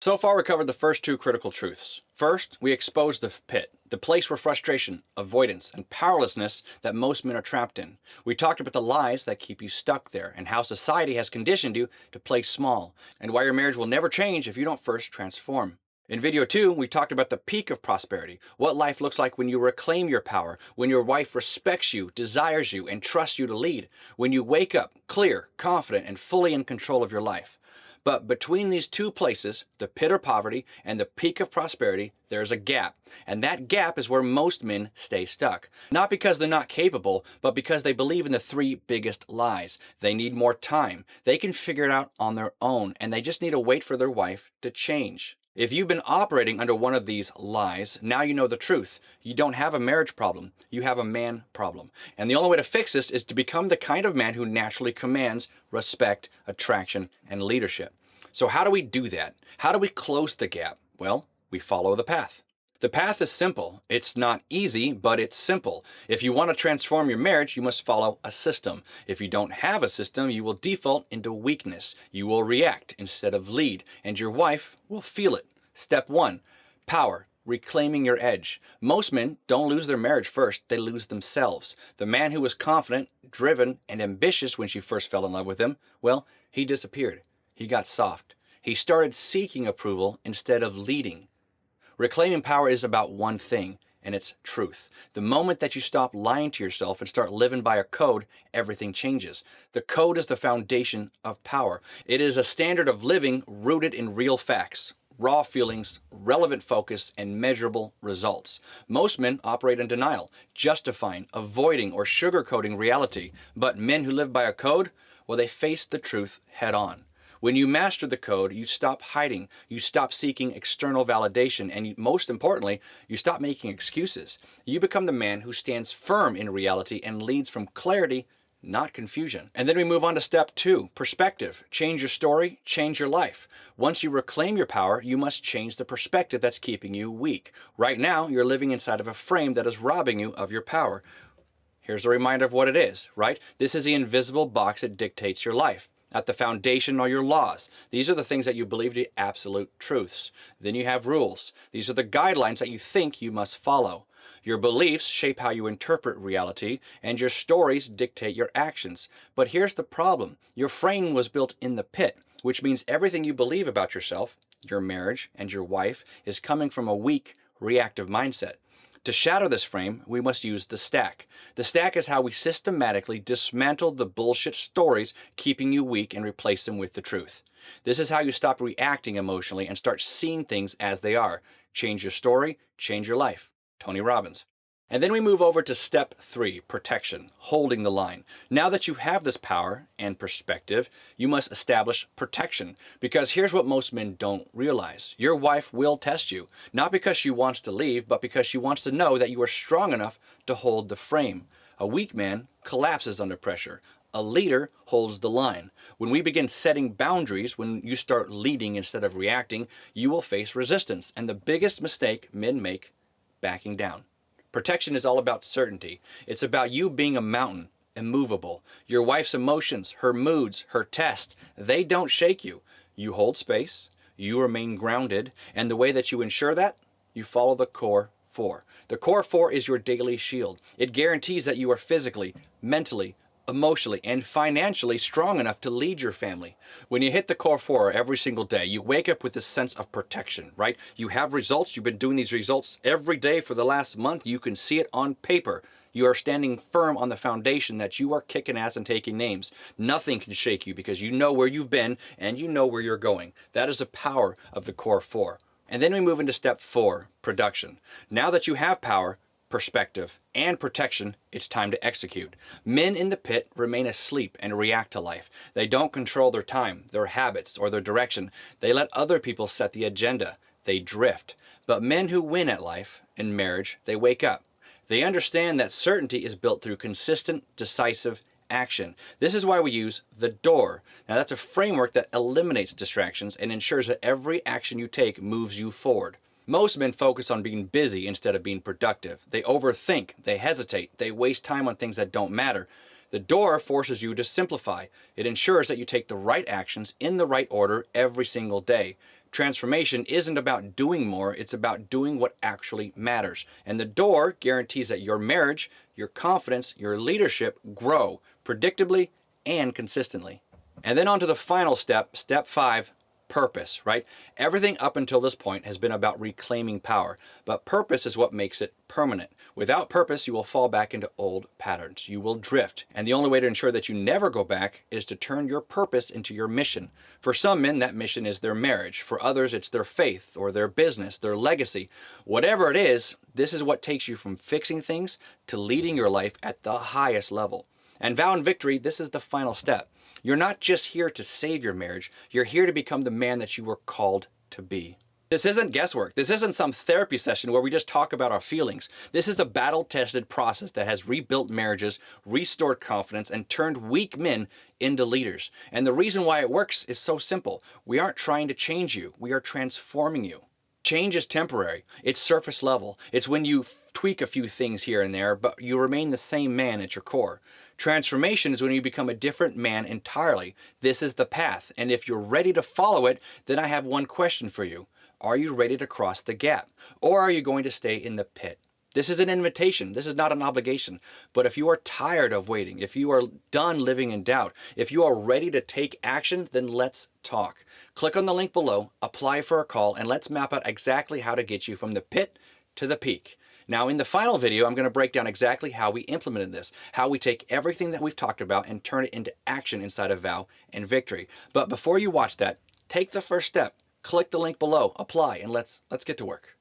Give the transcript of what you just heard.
So far, we covered the first two critical truths. First, we exposed the pit, the place where frustration, avoidance, and powerlessness that most men are trapped in. We talked about the lies that keep you stuck there and how society has conditioned you to play small, and why your marriage will never change if you don't first transform. In video 2, we talked about the peak of prosperity, what life looks like when you reclaim your power, when your wife respects you, desires you, and trusts you to lead, when you wake up clear, confident, and fully in control of your life. But between these two places, the pit of poverty and the peak of prosperity, there's a gap. And that gap is where most men stay stuck. Not because they're not capable, but because they believe in the three biggest lies. They need more time. They can figure it out on their own, and they just need to wait for their wife to change. If you've been operating under one of these lies, now you know the truth. You don't have a marriage problem, you have a man problem. And the only way to fix this is to become the kind of man who naturally commands respect, attraction, and leadership. So how do we do that? How do we close the gap? Well, we follow the path. The path is simple. It's not easy, but it's simple. If you want to transform your marriage, you must follow a system. If you don't have a system, you will default into weakness. You will react instead of lead, and your wife will feel it. Step 1, power. Reclaiming your edge. Most men don't lose their marriage first, they lose themselves. The man who was confident, driven, and ambitious when she first fell in love with him, well, he disappeared. He got soft. He started seeking approval instead of leading. Reclaiming power is about one thing, and it's truth. The moment that you stop lying to yourself and start living by a code, everything changes. The code is the foundation of power. It is a standard of living rooted in real facts, raw feelings, relevant focus, and measurable results. Most men operate in denial, justifying, avoiding, or sugarcoating reality. But men who live by a code, well, they face the truth head on. When you master the code, you stop hiding, you stop seeking external validation, and most importantly, you stop making excuses. You become the man who stands firm in reality and leads from clarity, not confusion. And then we move on to step 2, perspective. Change your story, change your life. Once you reclaim your power, you must change the perspective that's keeping you weak. Right now, you're living inside of a frame that is robbing you of your power. Here's a reminder of what it is, right? This is the invisible box that dictates your life. At the foundation are your laws. These are the things that you believe to be absolute truths. Then you have rules. These are the guidelines that you think you must follow. Your beliefs shape how you interpret reality, and your stories dictate your actions. But here's the problem. Your frame was built in the pit, which means everything you believe about yourself, your marriage, and your wife is coming from a weak, reactive mindset. To shatter this frame, we must use the stack. The stack is how we systematically dismantle the bullshit stories keeping you weak and replace them with the truth. This is how you stop reacting emotionally and start seeing things as they are. Change your story, change your life. Tony Robbins. And then we move over to step 3, protection, holding the line. Now that you have this power and perspective, you must establish protection. Because here's what most men don't realize. Your wife will test you, not because she wants to leave, but because she wants to know that you are strong enough to hold the frame. A weak man collapses under pressure. A leader holds the line. When we begin setting boundaries, when you start leading instead of reacting, you will face resistance. And the biggest mistake men make, backing down. Protection is all about certainty. It's about you being a mountain, immovable. Your wife's emotions, her moods, her tests, they don't shake you. You hold space, you remain grounded, and the way that you ensure that, you follow the core 4. The core 4 is your daily shield. It guarantees that you are physically, mentally, emotionally, and financially strong enough to lead your family. When you hit the core 4 every single day, you wake up with this sense of protection, right? You have results. You've been doing these results every day for the last month. You can see it on paper. You are standing firm on the foundation that you are kicking ass and taking names. Nothing can shake you because you know where you've been and you know where you're going. That is the power of the core 4. And then we move into step 4, production. Now that you have power, perspective, and protection, it's time to execute. Men in the pit remain asleep and react to life. They don't control their time, their habits, or their direction. They let other people set the agenda. They drift. But men who win at life, in marriage, they wake up. They understand that certainty is built through consistent, decisive action. This is why we use the door. Now that's a framework that eliminates distractions and ensures that every action you take moves you forward. Most men focus on being busy instead of being productive. They overthink, they hesitate, they waste time on things that don't matter. The door forces you to simplify. It ensures that you take the right actions in the right order every single day. Transformation isn't about doing more, it's about doing what actually matters. And the door guarantees that your marriage, your confidence, your leadership grow predictably and consistently. And then on to the final step, step 5, purpose, right? Everything up until this point has been about reclaiming power, but purpose is what makes it permanent. Without purpose, you will fall back into old patterns. You will drift. And the only way to ensure that you never go back is to turn your purpose into your mission. For some men, that mission is their marriage. For others, it's their faith or their business, their legacy. Whatever it is, this is what takes you from fixing things to leading your life at the highest level. And Vow and Victory, this is the final step. You're not just here to save your marriage, you're here to become the man that you were called to be. This isn't guesswork. This isn't some therapy session where we just talk about our feelings. This is a battle-tested process that has rebuilt marriages, restored confidence, and turned weak men into leaders. And the reason why it works is so simple. We aren't trying to change you. We are transforming you. Change is temporary. It's surface level. It's when you tweak a few things here and there, but you remain the same man at your core. Transformation is when you become a different man entirely. This is the path, and if you're ready to follow it, then I have one question for you. Are you ready to cross the gap? Or are you going to stay in the pit? This is an invitation. This is not an obligation. But if you are tired of waiting, if you are done living in doubt, if you are ready to take action, then let's talk. Click on the link below, apply for a call, and let's map out exactly how to get you from the pit to the peak. Now, in the final video, I'm going to break down exactly how we implemented this, how we take everything that we've talked about and turn it into action inside of Vow and Victory. But before you watch that, take the first step. Click the link below, apply, and let's get to work.